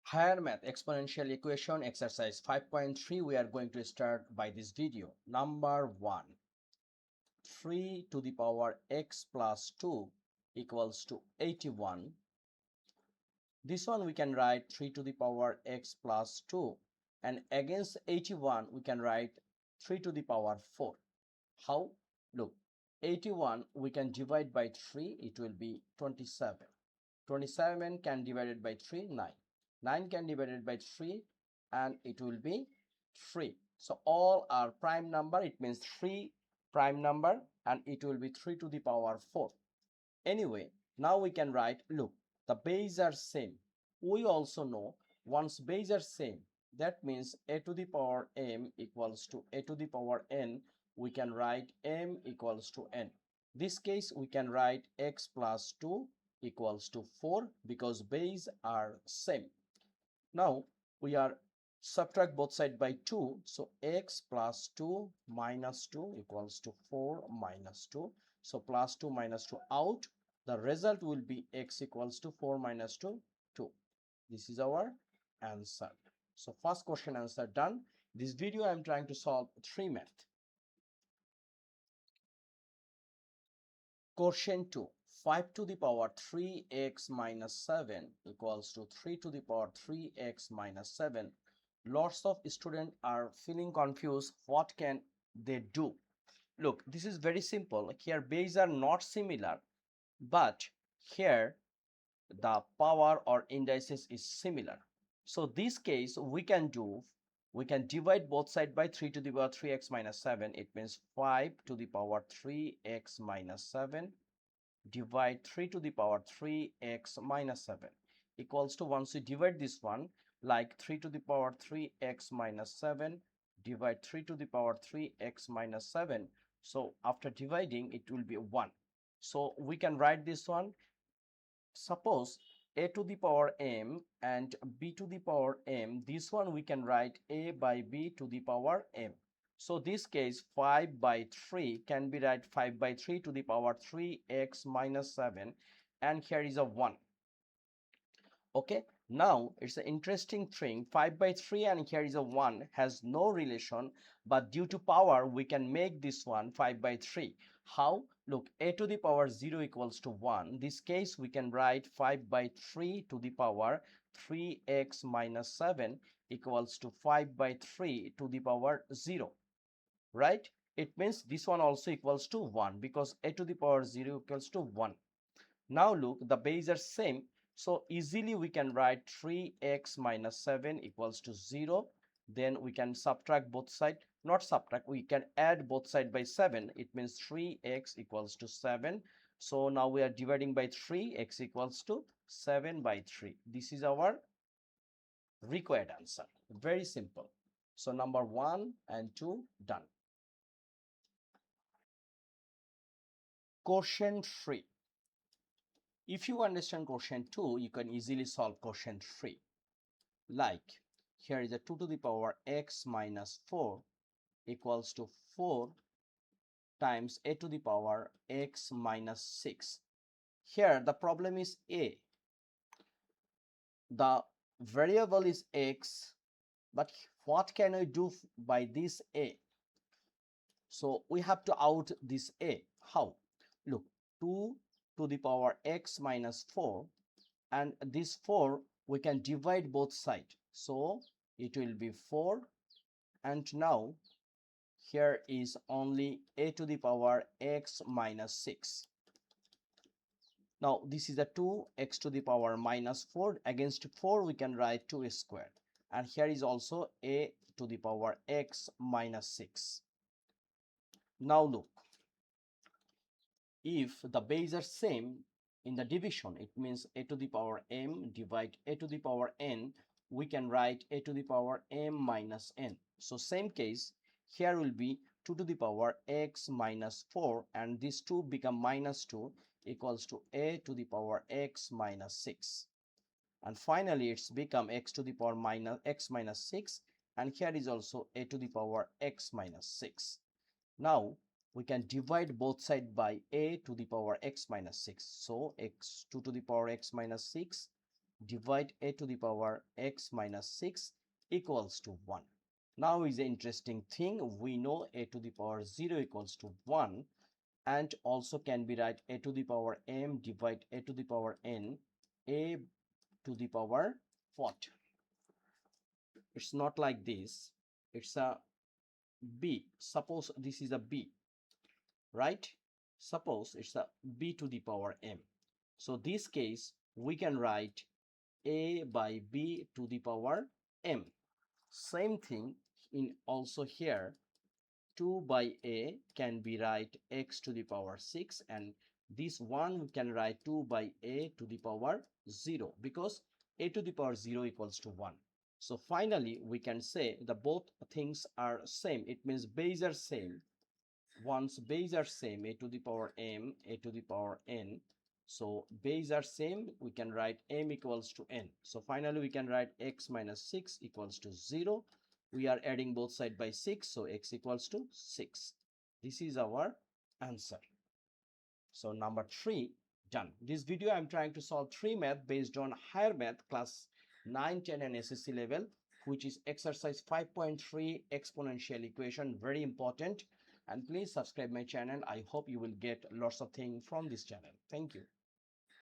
Higher Math Exponential Equation exercise 5.3 we are going to start by this video. Number 1. 3 to the power x plus 2 equals to 81. This one we can write 3 to the power x plus 2, and against 81 we can write 3 to the power 4. How? Look, 81 we can divide by 3, it will be 27. 27 can divided by 3, 9. 9 can divided by 3 and it will be 3. So all are prime number, it means 3 prime number, and it will be 3 to the power 4. Anyway, now we can write, look, the base are same. We also know once base are same, that means a to the power m equals to a to the power n. We can write m equals to n. This case we can write x plus 2 equals to 4 because base are same. Now we are subtract both side by 2, so x plus 2 minus 2 equals to 4 minus 2. So plus 2 minus 2 out, the result will be x equals to 4 minus 2, 2. This is our answer. So first question answer done. This video I am trying to solve 3 math. Question 2. 5 to the power 3x minus 7 equals to 3 to the power 3x minus 7. Lots of students are feeling confused. What can they do? Look, this is very simple. Here base are not similar, but here the power or indices is similar. So this case we can divide both sides by 3 to the power 3x minus 7. It means 5 to the power 3x minus 7 divide 3 to the power 3x minus 7 equals to, once we divide this one, like 3 to the power 3x minus 7 divide 3 to the power 3x minus 7. So after dividing it will be 1. So we can write this one. Suppose a to the power m and b to the power m, this one we can write a by b to the power m. So this case 5 by 3 can be write 5 by 3 to the power 3x minus 7, and here is a 1. Okay, now it's an interesting thing, 5 by 3 and here is a 1 has no relation, but due to power we can make this one 5 by 3. How? Look, a to the power 0 equals to 1. This case we can write 5 by 3 to the power 3x minus 7 equals to 5 by 3 to the power 0, right? It means this one also equals to 1 because a to the power 0 equals to 1. Now look, the base are same, so easily we can write 3x minus 7 equals to 0. Then we can subtract both sides, not subtract, we can add both sides by 7. It means 3x equals to 7. So now we are dividing by 3, x equals to 7 by 3. This is our required answer. Very simple. So number 1 and 2 done. Question 3. If you understand question 2, you can easily solve question 3. Like, here is a 2 to the power x minus 4 equals to 4 times a to the power x minus 6. Here the problem is a. The variable is x, but what can I do by this a? So we have to out this a. How? Look, 2 to the power x minus 4, and this 4 we can divide both sides, so it will be 4, and now here is only a to the power x minus 6. Now this is a 2x to the power minus 4. Against 4 we can write 2 squared, and here is also a to the power x minus 6. Now look, if the base are same in the division, it means a to the power m divide a to the power n, we can write a to the power m minus n. So same case, here will be 2 to the power x minus 4, and this 2 become minus 2 equals to a to the power x minus 6. And finally it's become x to the power minus x minus 6, and here is also a to the power x minus 6. Now we can divide both sides by a to the power x minus 6. So x 2 to the power x minus 6 divide a to the power x minus 6 equals to 1. Now is the interesting thing. We know a to the power 0 equals to 1, and also can be write a to the power m divide a to the power n, a to the power what? It's not like this. It's a b. Suppose this is a b, right? Suppose it's a b to the power m. So this case we can write a by b to the power m. Same thing in also here, 2 by a can be write x to the power 6, and this one we can write 2 by a to the power 0, because a to the power 0 equals to 1. So finally we can say the both things are same. It means base are same. Once base are same, a to the power m, a to the power n, so base are same, we can write m equals to n. So finally we can write x minus 6 equals to 0. We are adding both side by 6, so x equals to 6. This is our answer. So number 3 done. This video I'm trying to solve 3 math based on higher math class 9, 10 and SSC level, which is exercise 5.3 exponential equation, very important. And please subscribe my channel. I hope you will get lots of things from this channel. Thank you.